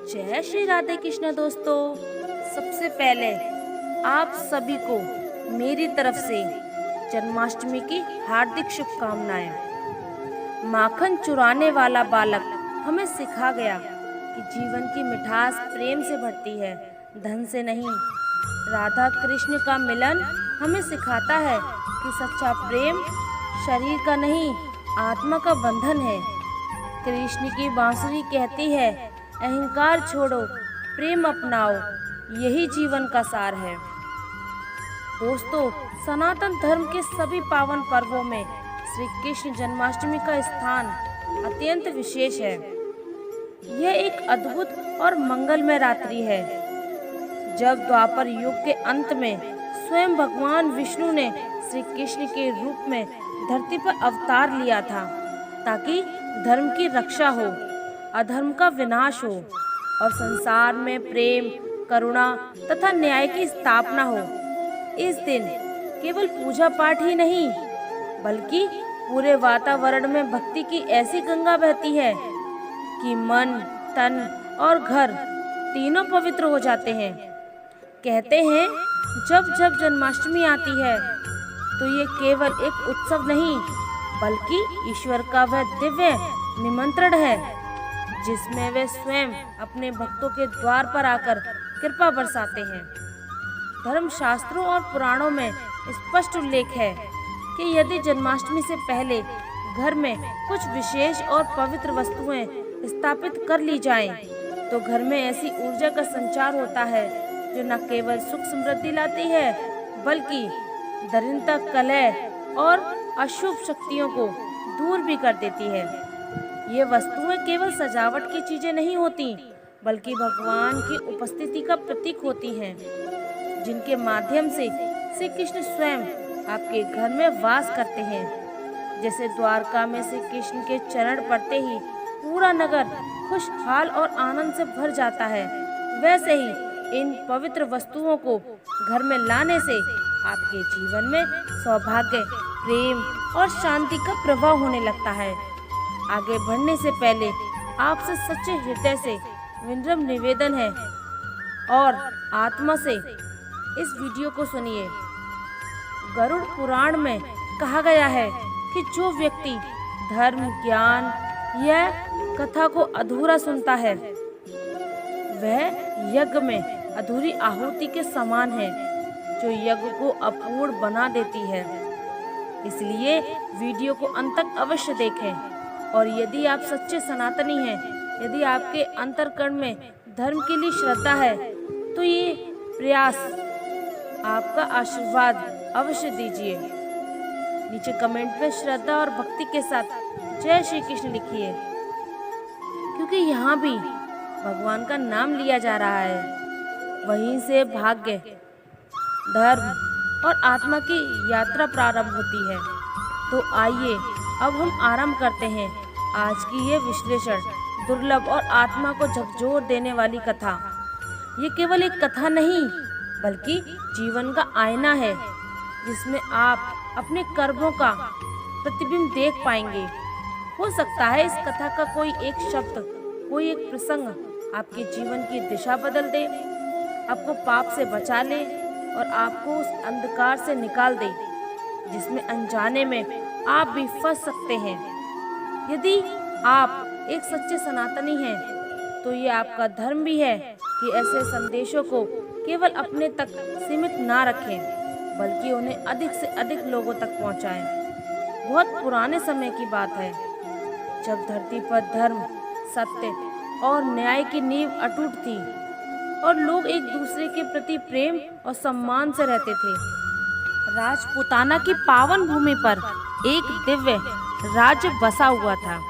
जय श्री राधे कृष्ण दोस्तों। सबसे पहले आप सभी को मेरी तरफ से जन्माष्टमी की हार्दिक शुभकामनाएं। माखन चुराने वाला बालक हमें सिखा गया कि जीवन की मिठास प्रेम से बढ़ती है, धन से नहीं। राधा कृष्ण का मिलन हमें सिखाता है कि सच्चा प्रेम शरीर का नहीं, आत्मा का बंधन है। कृष्ण की बांसुरी कहती है, अहंकार छोड़ो, प्रेम अपनाओ, यही जीवन का सार है। दोस्तों, सनातन धर्म के सभी पावन पर्वों में श्री कृष्ण जन्माष्टमी का स्थान अत्यंत विशेष है। यह एक अद्भुत और मंगलमय रात्रि है जब द्वापर युग के अंत में स्वयं भगवान विष्णु ने श्री कृष्ण के रूप में धरती पर अवतार लिया था, ताकि धर्म की रक्षा हो, अधर्म का विनाश हो और संसार में प्रेम, करुणा तथा न्याय की स्थापना हो। इस दिन केवल पूजा पाठ ही नहीं, बल्कि पूरे वातावरण में भक्ति की ऐसी गंगा बहती है कि मन, तन और घर तीनों पवित्र हो जाते हैं। कहते हैं, जब जब जन्माष्टमी आती है तो ये केवल एक उत्सव नहीं, बल्कि ईश्वर का वह दिव्य निमंत्रण है जिसमें वे स्वयं अपने भक्तों के द्वार पर आकर कृपा बरसाते हैं। धर्म शास्त्रों और पुराणों में स्पष्ट उल्लेख है कि यदि जन्माष्टमी से पहले घर में कुछ विशेष और पवित्र वस्तुएं स्थापित कर ली जाएं, तो घर में ऐसी ऊर्जा का संचार होता है जो न केवल सुख समृद्धि लाती है, बल्कि दरिद्रता, कलह और अशुभ शक्तियों को दूर भी कर देती है। ये वस्तुएं केवल सजावट की चीजें नहीं होती, बल्कि भगवान की उपस्थिति का प्रतीक होती हैं, जिनके माध्यम से श्री कृष्ण स्वयं आपके घर में वास करते हैं। जैसे द्वारका में श्री कृष्ण के चरण पड़ते ही पूरा नगर खुशहाल और आनंद से भर जाता है, वैसे ही इन पवित्र वस्तुओं को घर में लाने से आपके जीवन में सौभाग्य, प्रेम और शांति का प्रवाह होने लगता है। आगे बढ़ने से पहले आपसे सच्चे हृदय से विनम्र निवेदन है और आत्मा से इस वीडियो को सुनिए। गरुड़ पुराण में कहा गया है कि जो व्यक्ति धर्म, ज्ञान या कथा को अधूरा सुनता है, वह यज्ञ में अधूरी आहुति के समान है, जो यज्ञ को अपूर्ण बना देती है। इसलिए वीडियो को अंत तक अवश्य देखें। और यदि आप सच्चे सनातनी हैं, यदि आपके अंतर्करण में धर्म के लिए श्रद्धा है, तो ये प्रयास आपका आशीर्वाद अवश्य दीजिए। नीचे कमेंट में श्रद्धा और भक्ति के साथ जय श्री कृष्ण लिखिए, क्योंकि यहाँ भी भगवान का नाम लिया जा रहा है। वहीं से भाग्य, धर्म और आत्मा की यात्रा प्रारंभ होती है। तो आइए अब हम आरंभ करते हैं आज की ये विश्लेषण, दुर्लभ और आत्मा को झकझोर देने वाली कथा। ये केवल एक कथा नहीं, बल्कि जीवन का आईना है, जिसमें आप अपने कर्मों का प्रतिबिंब देख पाएंगे। हो सकता है इस कथा का कोई एक शब्द, कोई एक प्रसंग आपके जीवन की दिशा बदल दे, आपको पाप से बचा ले और आपको उस अंधकार से निकाल दे जिसमें अनजाने में आप भी फंस सकते हैं। यदि आप एक सच्चे सनातनी हैं, तो ये आपका धर्म भी है कि ऐसे संदेशों को केवल अपने तक सीमित ना रखें, बल्कि उन्हें अधिक से अधिक लोगों तक पहुंचाएं। बहुत पुराने समय की बात है, जब धरती पर धर्म, सत्य और न्याय की नींव अटूट थी और लोग एक दूसरे के प्रति प्रेम और सम्मान से रहते थे। राजपूताना की पावन भूमि पर एक दिव्य राज्य बसा हुआ था।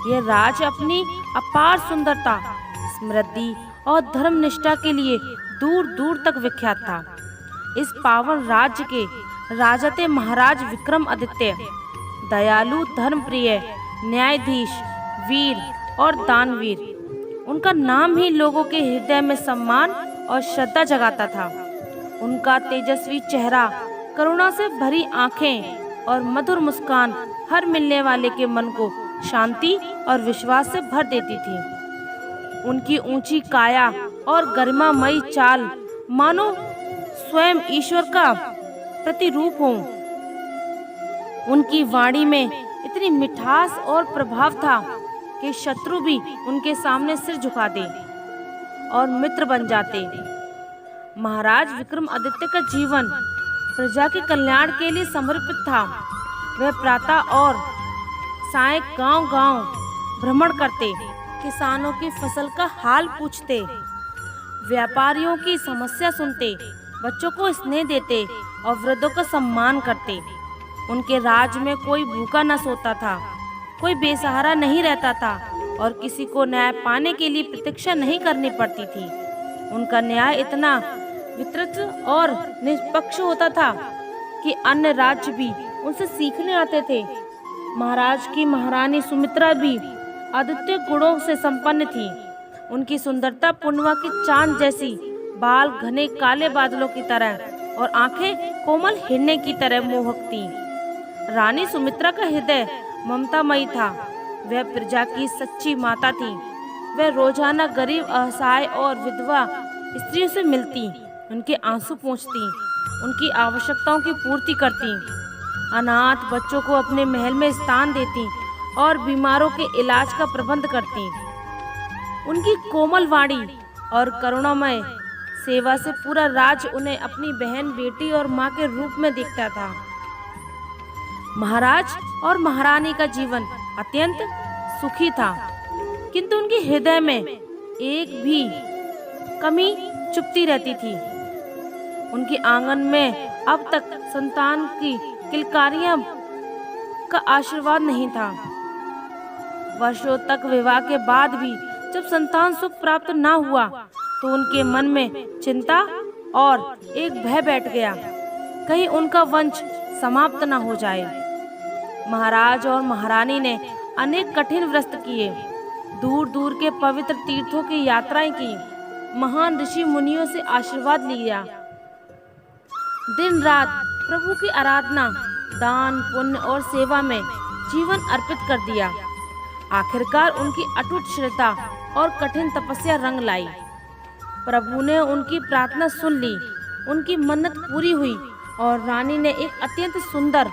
यह राज्य अपनी अपार सुंदरता, समृद्धि और धर्मनिष्ठा के लिए दूर दूर तक विख्यात था। इस पावन राज्य के राजा थे महाराज विक्रमादित्य, दयालु, धर्मप्रिय, न्यायाधीश, वीर और दानवीर। उनका नाम ही लोगों के हृदय में सम्मान और श्रद्धा जगाता था। उनका तेजस्वी चेहरा, करुणा से भरी आंखें और मधुर मुस्कान हर मिलने वाले के मन को शांति और विश्वास से भर देती थी। उनकी ऊंची काया और गरिमामयी चाल मानो स्वयं ईश्वर का प्रतिरूप हो। उनकी वाणी में इतनी मिठास और प्रभाव था कि शत्रु भी उनके सामने सिर झुका दे और मित्र बन जाते। महाराज विक्रमादित्य का जीवन प्रजा के कल्याण के लिए समर्पित था। वह प्रातः और साय गांव-गांव भ्रमण करते, किसानों की फसल का हाल पूछते, व्यापारियों की समस्या सुनते, बच्चों को स्नेह देते और वृद्धों का सम्मान करते। उनके राज में कोई भूखा न सोता था, कोई बेसहारा नहीं रहता था और किसी को न्याय पाने के लिए प्रतीक्षा नहीं करनी पड़ती थी। उनका न्याय इतना विस्तृत और निष्पक्ष होता था कि अन्य राज्य भी उनसे सीखने आते थे। महाराज की महारानी सुमित्रा भी अद्वितीय गुणों से संपन्न थी। उनकी सुंदरता पूर्णिमा के चांद जैसी, बाल घने काले बादलों की तरह और आंखें कोमल हिरने की तरह मोहक थी। रानी सुमित्रा का हृदय ममतामयी था। वह प्रजा की सच्ची माता थी। वह रोजाना गरीब, असहाय और विधवा स्त्रियों से मिलती, उनके आंसू पोंछती, उनकी आवश्यकताओं की पूर्ति करती, अनाथ बच्चों को अपने महल में स्थान देती और बीमारों के इलाज का प्रबंध करती। उनकी कोमल वाणी और करुणामय सेवा से पूरा राज्य उन्हें अपनी बहन, बेटी और मां के रूप में देखता था। महाराज और महारानी का जीवन अत्यंत सुखी था, किंतु उनके हृदय में एक भी कमी चुपती रहती थी। उनके आंगन में अब तक संतान की किलकारियां का आशीर्वाद नहीं था। वर्षों तक विवाह के बाद भी जब संतान सुख प्राप्त न हुआ तो उनके मन में चिंता और एक भय बैठ गया, कहीं उनका वंश समाप्त न हो जाए। महाराज और महारानी ने अनेक कठिन व्रत किए, दूर दूर के पवित्र तीर्थों की यात्राएं की, महान ऋषि मुनियों से आशीर्वाद लिया, दिन रात प्रभु की आराधना, दान, पुण्य और सेवा में जीवन अर्पित कर दिया। आखिरकार उनकी अटूट श्रद्धा और कठिन तपस्या रंग लाई। प्रभु ने उनकी प्रार्थना सुन ली, उनकी मन्नत पूरी हुई और रानी ने एक अत्यंत सुंदर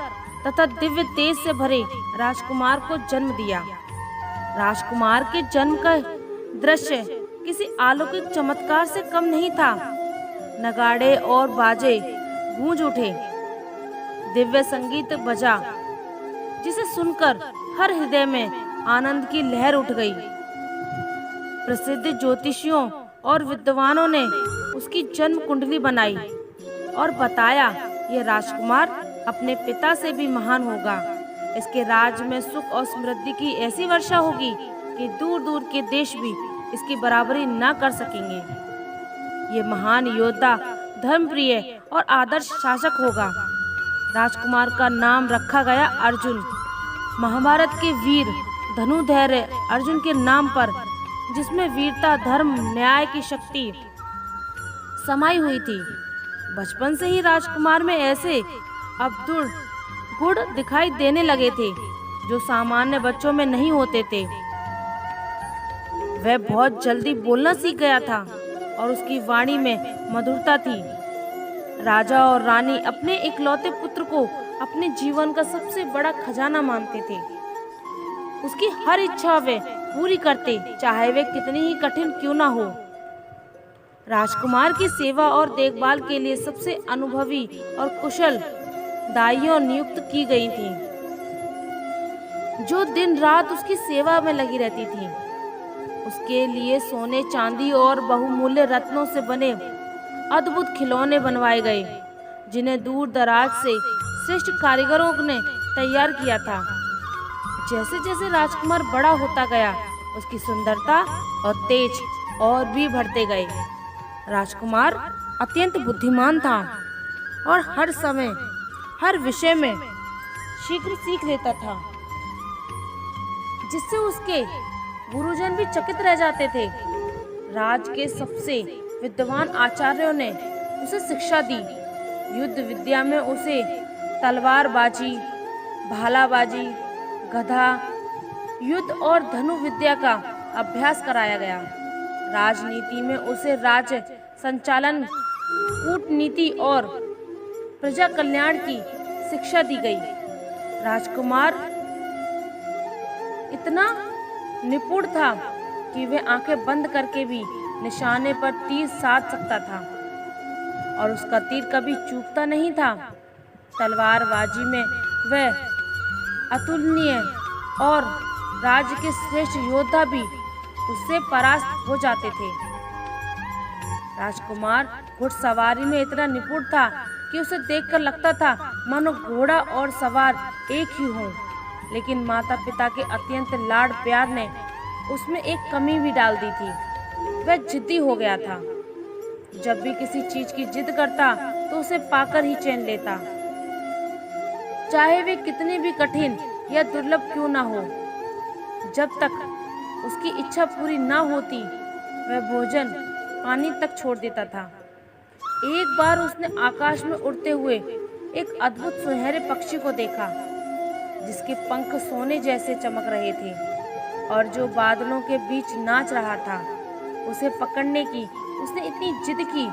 तथा दिव्य तेज से भरे राजकुमार को जन्म दिया। राजकुमार के जन्म का दृश्य किसी अलौकिक चमत्कार से कम नहीं था। नगाड़े और बाजे गूंज उठे, दिव्य संगीत बजा, जिसे सुनकर हर हृदय में आनंद की लहर उठ गई। प्रसिद्ध ज्योतिषियों और विद्वानों ने उसकी जन्म कुंडली बनाई और बताया, यह राजकुमार अपने पिता से भी महान होगा। इसके राज्य में सुख और समृद्धि की ऐसी वर्षा होगी कि दूर दूर के देश भी इसकी बराबरी न कर सकेंगे। ये महान योद्धा, धर्मप्रिय और आदर्श शासक होगा। राजकुमार का नाम रखा गया अर्जुन, महाभारत के वीर धनुधैर्य अर्जुन के नाम पर, जिसमें वीरता, धर्म, न्याय की शक्ति समाई हुई थी। बचपन से ही राजकुमार में ऐसे अद्भुत गुण दिखाई देने लगे थे जो सामान्य बच्चों में नहीं होते थे। वह बहुत जल्दी बोलना सीख गया था और उसकी वाणी में मधुरता थी। राजा और रानी अपने इकलौते पुत्र को अपने जीवन का सबसे बड़ा खजाना मानते थे। उसकी हर इच्छा वे पूरी करते, चाहे वे कितनी ही कठिन क्यों ना हो। राजकुमार की सेवा और देखभाल के लिए सबसे अनुभवी और कुशल दाइयों नियुक्त की गई थी, जो दिन रात उसकी सेवा में लगी रहती थी। उसके लिए सोने, चांदी और बहुमूल्य रत्नों से बने अद्भुत खिलौने बनवाए गए, जिन्हें दूर दराज से श्रेष्ठ कारीगरों ने तैयार किया था। जैसे जैसे राजकुमार बड़ा होता गया, उसकी सुंदरता और तेज और भी बढ़ते गए। राजकुमार अत्यंत बुद्धिमान था और हर समय, हर विषय में शीघ्र सीख लेता था, जिससे उसके गुरुजन भी चकित रह जाते थे। राज के सबसे विद्वान आचार्यों ने उसे शिक्षा दी। युद्ध विद्या में उसे तलवारबाजी, भालाबाजी, गदा युद्ध और धनु विद्या का अभ्यास कराया गया। राजनीति में उसे राज्य संचालन, कूटनीति और प्रजा कल्याण की शिक्षा दी गई। राजकुमार इतना निपुण था कि वह आंखें बंद करके भी निशाने पर तीर साध सकता था और उसका तीर कभी चूकता नहीं था। तलवारबाजी में वह अतुलनीय और राज्य के श्रेष्ठ योद्धा भी उससे परास्त हो जाते थे। राजकुमार घुड़सवारी में इतना निपुण था कि उसे देखकर लगता था मानो घोड़ा और सवार एक ही हों। लेकिन माता पिता के अत्यंत लाड़ प्यार ने उसमें एक कमी भी डाल दी थी। वह जिद्दी हो गया था। जब भी किसी चीज की जिद करता तो उसे पाकर ही चैन लेता, चाहे वे कितनी भी कठिन या दुर्लभ क्यों ना हो। जब तक उसकी इच्छा पूरी ना होती वह भोजन पानी तक छोड़ देता था। एक बार उसने आकाश में उड़ते हुए एक अद्भुत सुनहरे पक्षी को देखा जिसके पंख सोने जैसे चमक रहे थे और जो बादलों के बीच नाच रहा था। उसे पकड़ने की उसने इतनी जिद की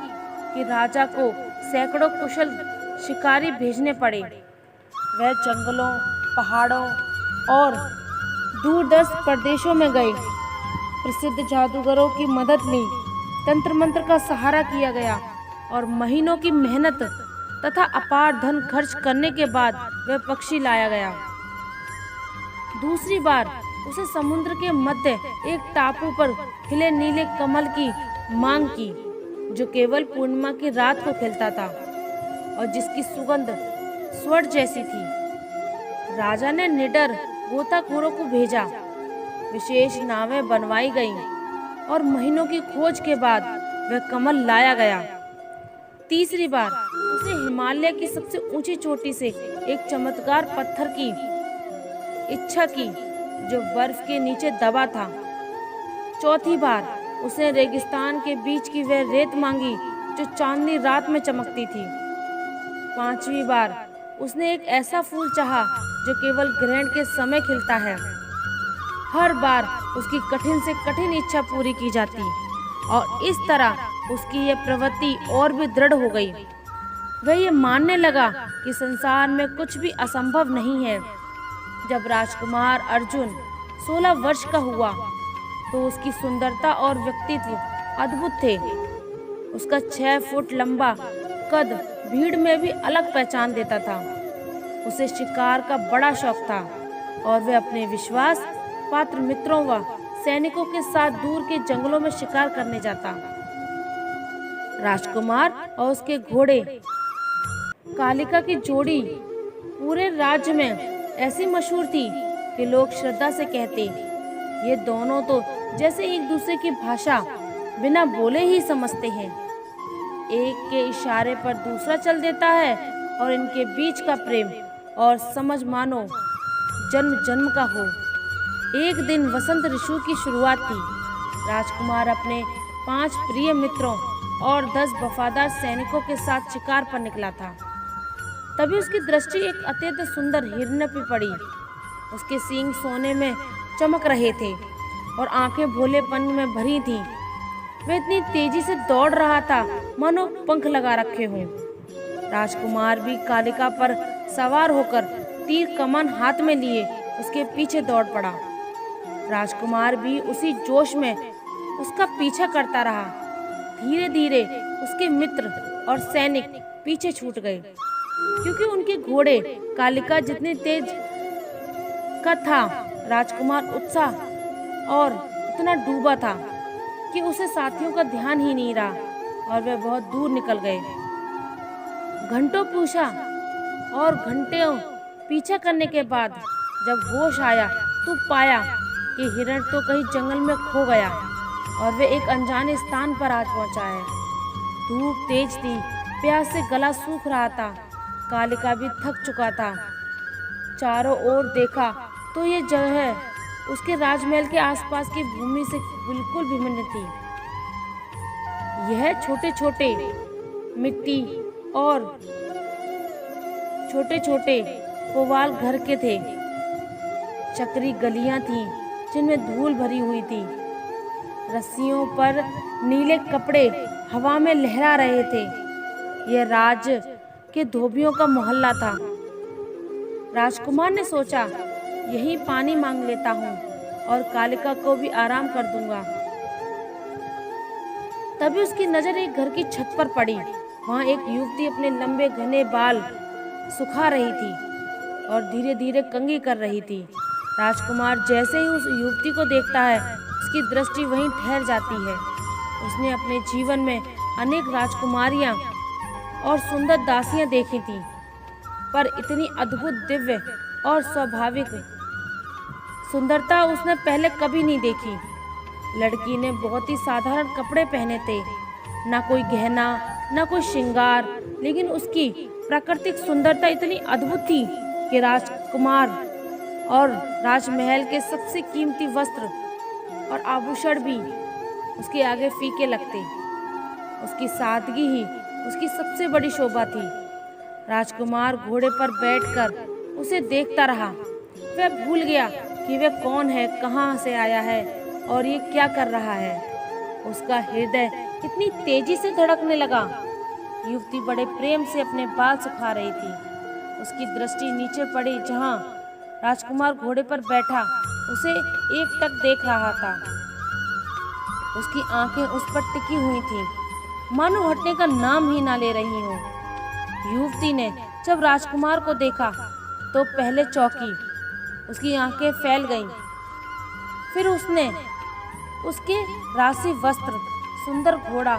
कि राजा को सैकड़ों कुशल शिकारी भेजने पड़े। वह जंगलों, पहाड़ों और दूरदर्श प्रदेशों में गए। प्रसिद्ध जादूगरों की मदद ली, तंत्र मंत्र का सहारा किया गया और महीनों की मेहनत तथा अपार धन खर्च करने के बाद वह पक्षी लाया गया। दूसरी बार उसे समुद्र के मध्य एक टापू पर खिले नीले कमल की मांग की जो केवल पूर्णिमा की रात को खिलता था और जिसकी सुगंध स्वर्ण जैसी थी। राजा ने निडर गोताखोरों को भेजा, विशेष नावें बनवाई गईं और महीनों की खोज के बाद वह कमल लाया गया। तीसरी बार उसे हिमालय की सबसे ऊंची चोटी से एक चमत्कार पत्थर की इच्छा की जो बर्फ के नीचे दबा था। चौथी बार उसने रेगिस्तान के बीच की वह रेत मांगी जो चांदनी रात में चमकती थी। पांचवी बार उसने एक ऐसा फूल चाहा जो केवल ग्रहण के समय खिलता है। हर बार उसकी कठिन से कठिन इच्छा पूरी की जाती और इस तरह उसकी यह प्रवृत्ति और भी दृढ़ हो गई। वह ये मानने लगा कि संसार में कुछ भी असंभव नहीं है। जब राजकुमार अर्जुन 16 वर्ष का हुआ तो उसकी सुंदरता और व्यक्तित्व अद्भुत थे। उसका 6 फुट लंबा कद भीड़ में भी अलग पहचान देता था। उसे शिकार का बड़ा शौक था और वह अपने विश्वास पात्र मित्रों व सैनिकों के साथ दूर के जंगलों में शिकार करने जाता। राजकुमार और उसके घोड़े कालिका की जोड़ी पूरे राज्य में ऐसी मशहूर थी कि लोग श्रद्धा से कहते, ये दोनों तो जैसे एक दूसरे की भाषा बिना बोले ही समझते हैं। एक के इशारे पर दूसरा चल देता है और इनके बीच का प्रेम और समझ मानो जन्म जन्म का हो। एक दिन वसंत ऋतु की शुरुआत थी। राजकुमार अपने 5 प्रिय मित्रों और 10 वफादार सैनिकों के साथ शिकार पर निकला था। तभी उसकी दृष्टि एक अत्यंत सुंदर हिरण पे पड़ी। उसके सींग सोने में चमक रहे थे और आंखें भोलेपन में भरी थीं। वह इतनी तेजी से दौड़ रहा था मानो पंख लगा रखे हों। राजकुमार भी कालिका पर सवार होकर तीर कमान हाथ में लिए उसके पीछे दौड़ पड़ा। राजकुमार भी उसी जोश में उसका पीछा करता रहा। धीरे धीरे उसके मित्र और सैनिक पीछे छूट गए क्योंकि उनके घोड़े कालिका जितने तेज का था। राजकुमार उत्साह और उतना डूबा था कि उसे साथियों का ध्यान ही नहीं रहा और वे बहुत दूर निकल गए। घंटों पूछा और घंटों पीछा करने के बाद जब होश आया तो पाया कि हिरण तो कहीं जंगल में खो गया और वे एक अनजाने स्थान पर आज पहुंचा है। धूप तेज थी, प्यास से गला सूख रहा था। कालिका भी थक चुका था। चारों ओर देखा तो ये जगह उसके राजमहल के आसपास की भूमि से बिल्कुल भिन्न थी। यह छोटे छोटे मिट्टी और छोटे छोटे पुवाल घर के थे। चक्री गलियां थीं जिनमें धूल भरी हुई थी। रस्सियों पर नीले कपड़े हवा में लहरा रहे थे। यह राज के धोबियों का मोहल्ला था। राजकुमार ने सोचा, यही पानी मांग लेता हूँ और कालिका को भी आराम कर दूंगा। तभी उसकी नजर एक घर की छत पर पड़ी। वहां एक युवती अपने लंबे घने बाल सुखा रही थी और धीरे धीरे कंघी कर रही थी। राजकुमार जैसे ही उस युवती को देखता है, उसकी दृष्टि वहीं ठहर जाती है। उसने अपने जीवन में अनेक राजकुमारियां और सुंदर दासियां देखी थी, पर इतनी अद्भुत, दिव्य और स्वाभाविक सुंदरता उसने पहले कभी नहीं देखी। लड़की ने बहुत ही साधारण कपड़े पहने थे, ना कोई गहना, ना कोई श्रृंगार, लेकिन उसकी प्राकृतिक सुंदरता इतनी अद्भुत थी कि राजकुमार और राजमहल के सबसे कीमती वस्त्र और आभूषण भी उसके आगे फीके लगते। उसकी सादगी ही उसकी सबसे बड़ी शोभा थी। राजकुमार घोड़े पर बैठकर उसे देखता रहा। वह भूल गया कि वह कौन है, कहाँ से आया है और ये क्या कर रहा है। उसका हृदय इतनी तेजी से धड़कने लगा। युवती बड़े प्रेम से अपने बाल सुखा रही थी। उसकी दृष्टि नीचे पड़ी, जहाँ राजकुमार घोड़े पर बैठा उसे एकटक देख रहा था। उसकी आंखें उस पर टिकी हुई थीं, मानो हटने का नाम ही ना ले रही हों। युवती ने जब राजकुमार को देखा तो पहले चौंकी, उसकी आंखें फैल गईं। फिर उसने उसके राशि वस्त्र, सुंदर घोड़ा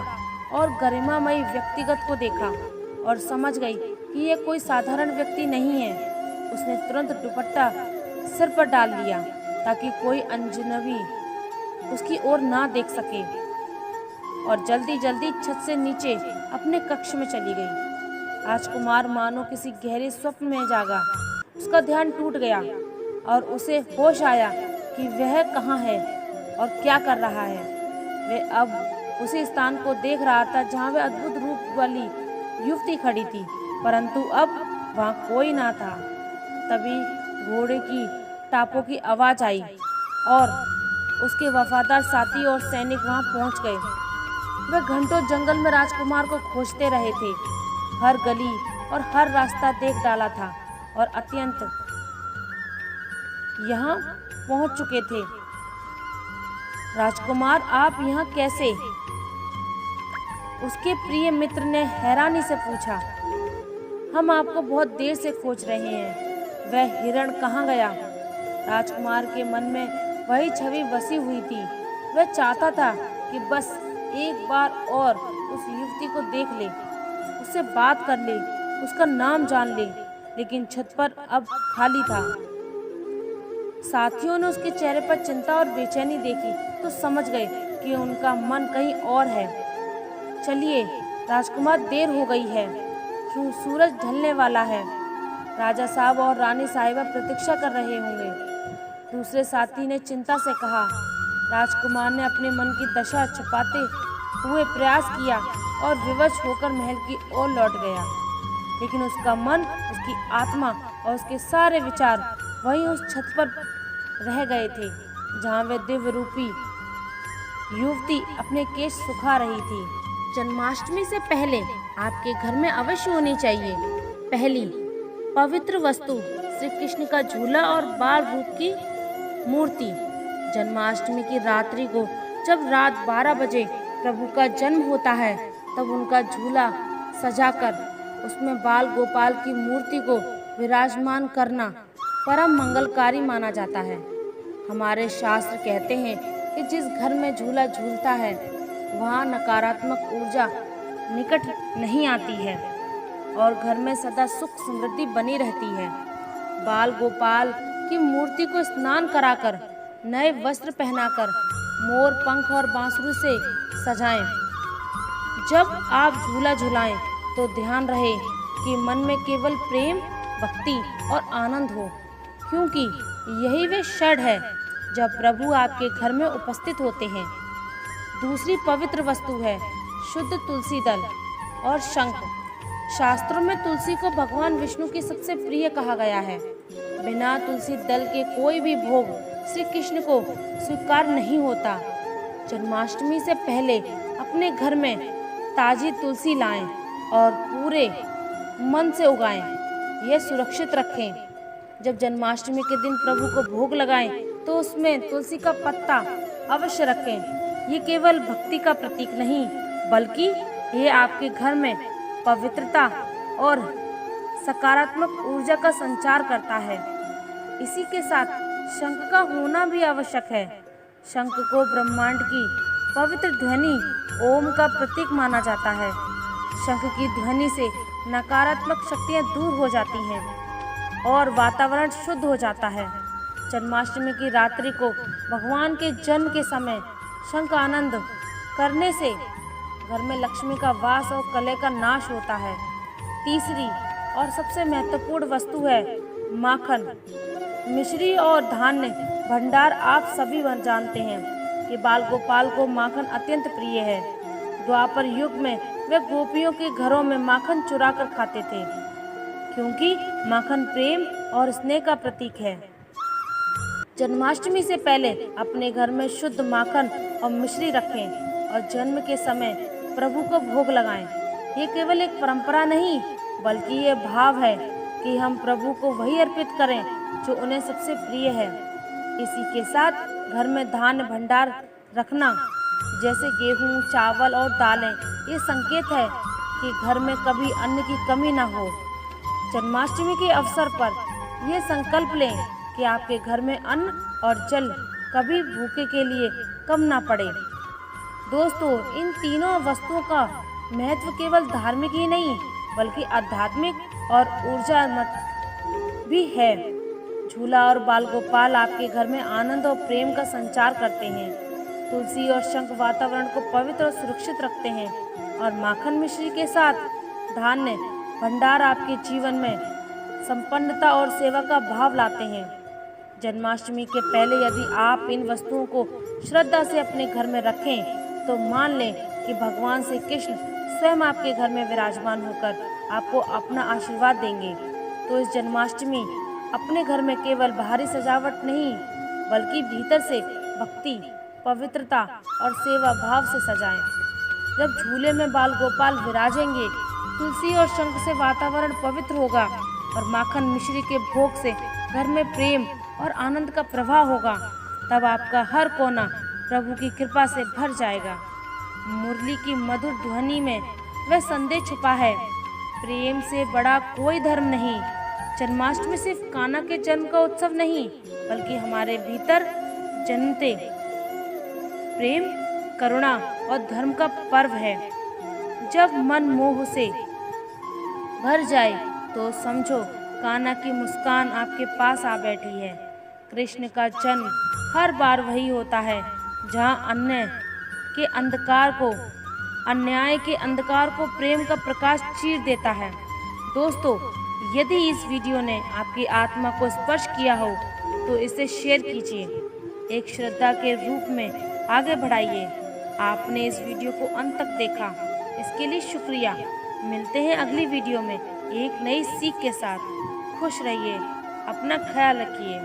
और गरिमामयी व्यक्तिगत को देखा और समझ गई कि यह कोई साधारण व्यक्ति नहीं है। उसने तुरंत दुपट्टा सिर पर डाल लिया ताकि कोई अजनबी उसकी ओर ना देख सके और जल्दी जल्दी छत से नीचे अपने कक्ष में चली गई। राजकुमार मानो किसी गहरे स्वप्न में जागा। उसका ध्यान टूट गया और उसे होश आया कि वह कहाँ है और क्या कर रहा है। वह अब उसी स्थान को देख रहा था जहाँ वह अद्भुत रूप वाली युवती खड़ी थी, परंतु अब वहाँ कोई ना था। तभी घोड़े की टापों की आवाज़ आई और उसके वफादार साथी और सैनिक वहाँ पहुँच गए। वे घंटों जंगल में राजकुमार को खोजते रहे थे, हर गली और हर रास्ता देख डाला था और अत्यंत यहाँ पहुँच चुके थे। राजकुमार, आप यहाँ कैसे? उसके प्रिय मित्र ने हैरानी से पूछा। हम आपको बहुत देर से खोज रहे हैं। वह हिरण कहाँ गया? राजकुमार के मन में वही छवि बसी हुई थी। वह चाहता था कि बस एक बार और उस युवती को देख ले, उससे बात कर ले, उसका नाम जान ले, लेकिन छत पर अब खाली था। साथियों ने उसके चेहरे पर चिंता और बेचैनी देखी तो समझ गए कि उनका मन कहीं और है। चलिए राजकुमार, देर हो गई है, सूरज ढलने वाला है। राजा साहब और रानी साहिबा प्रतीक्षा कर रहे होंगे। दूसरे साथी ने चिंता से कहा। राजकुमार ने अपने मन की दशा छुपाते हुए प्रयास किया और विवश होकर महल की ओर लौट गया, लेकिन उसका मन, उसकी आत्मा और उसके सारे विचार वहीं उस छत पर रह गए थे जहाँ वह दिव्य रूपी युवती अपने केश सुखा रही थी। जन्माष्टमी से पहले आपके घर में अवश्य होनी चाहिए पहली पवित्र वस्तु श्री कृष्ण का झूला और बाल रूप की मूर्ति। जन्माष्टमी की रात्रि को जब रात 12 बजे प्रभु का जन्म होता है, तब उनका झूला सजाकर उसमें बाल गोपाल की मूर्ति को विराजमान करना परम मंगलकारी माना जाता है। हमारे शास्त्र कहते हैं कि जिस घर में झूला झूलता है वहाँ नकारात्मक ऊर्जा निकट नहीं आती है और घर में सदा सुख समृद्धि बनी रहती है। बाल गोपाल की मूर्ति को स्नान कराकर, नए वस्त्र पहनाकर, मोर पंख और बांसुरी से सजाएं। जब आप झूला झुलाएं तो ध्यान रहे कि मन में केवल प्रेम, भक्ति और आनंद हो, क्योंकि यही वे क्षण है जब प्रभु आपके घर में उपस्थित होते हैं। दूसरी पवित्र वस्तु है शुद्ध तुलसी दल और शंख। शास्त्रों में तुलसी को भगवान विष्णु की सबसे प्रिय कहा गया है। बिना तुलसी दल के कोई भी भोग श्री कृष्ण को स्वीकार नहीं होता। जन्माष्टमी से पहले अपने घर में ताजी तुलसी लाएं और पूरे मन से उगाएं। यह सुरक्षित रखें। जब जन्माष्टमी के दिन प्रभु को भोग लगाएं तो उसमें तुलसी का पत्ता अवश्य रखें। ये केवल भक्ति का प्रतीक नहीं, बल्कि ये आपके घर में पवित्रता और सकारात्मक ऊर्जा का संचार करता है। इसी के साथ शंख का होना भी आवश्यक है। शंख को ब्रह्मांड की पवित्र ध्वनि ओम का प्रतीक माना जाता है। शंख की ध्वनि से नकारात्मक शक्तियां दूर हो जाती हैं और वातावरण शुद्ध हो जाता है। जन्माष्टमी की रात्रि को भगवान के जन्म के समय शंख आनंद करने से घर में लक्ष्मी का वास और कलह का नाश होता है। तीसरी और सबसे महत्वपूर्ण वस्तु है माखन, मिश्री और धान्य भंडार। आप सभी जानते हैं कि बाल गोपाल को माखन अत्यंत प्रिय है। द्वापर युग में वे गोपियों के घरों में माखन चुरा कर खाते थे, क्योंकि माखन प्रेम और स्नेह का प्रतीक है। जन्माष्टमी से पहले अपने घर में शुद्ध माखन और मिश्री रखें और जन्म के समय प्रभु को भोग लगाएं। ये केवल एक परंपरा नहीं, बल्कि ये भाव है कि हम प्रभु को वही अर्पित करें जो उन्हें सबसे प्रिय है। इसी के साथ घर में धान्य भंडार रखना, जैसे गेहूं, चावल और दालें, ये संकेत है कि घर में कभी अन्न की कमी न हो। जन्माष्टमी के अवसर पर यह संकल्प लें कि आपके घर में अन्न और जल कभी भूखे के लिए कम ना पड़े। दोस्तों, इन तीनों वस्तुओं का महत्व केवल धार्मिक ही नहीं, बल्कि आध्यात्मिक और ऊर्जामत भी है। झूला और बाल गोपाल आपके घर में आनंद और प्रेम का संचार करते हैं। तुलसी और शंख वातावरण को पवित्र और सुरक्षित रखते हैं और माखन मिश्री के साथ धान्य भंडार आपके जीवन में संपन्नता और सेवा का भाव लाते हैं। जन्माष्टमी के पहले यदि आप इन वस्तुओं को श्रद्धा से अपने घर में रखें तो मान लें कि भगवान श्री कृष्ण स्वयं आपके घर में विराजमान होकर आपको अपना आशीर्वाद देंगे। तो इस जन्माष्टमी अपने घर में केवल बाहरी सजावट नहीं, बल्कि भीतर से भक्ति, पवित्रता और सेवा भाव से सजाएं। जब झूले में बाल गोपाल विराजेंगे, तुलसी और शंख से वातावरण पवित्र होगा और माखन मिश्री के भोग से घर में प्रेम और आनंद का प्रवाह होगा। तब आपका हर कोना प्रभु की कृपा से भर जाएगा। मुरली की मधुर ध्वनि में वह संदेश छुपा है, प्रेम से बड़ा कोई धर्म नहीं। जन्माष्टमी सिर्फ कान्हा के जन्म का उत्सव नहीं, बल्कि हमारे भीतर जन्मते प्रेम, करुणा और धर्म का पर्व है। जब मन मोह से भर जाए तो समझो कान्हा की मुस्कान आपके पास आ बैठी है। कृष्ण का जन्म हर बार वही होता है जहाँ अन्याय के अंधकार को प्रेम का प्रकाश चीर देता है। दोस्तों, यदि इस वीडियो ने आपकी आत्मा को स्पर्श किया हो तो इसे शेयर कीजिए, एक श्रद्धा के रूप में आगे बढ़ाइए। आपने इस वीडियो को अंत तक देखा, इसके लिए शुक्रिया। मिलते हैं अगली वीडियो में एक नई सीख के साथ। खुश रहिए, अपना ख्याल रखिए।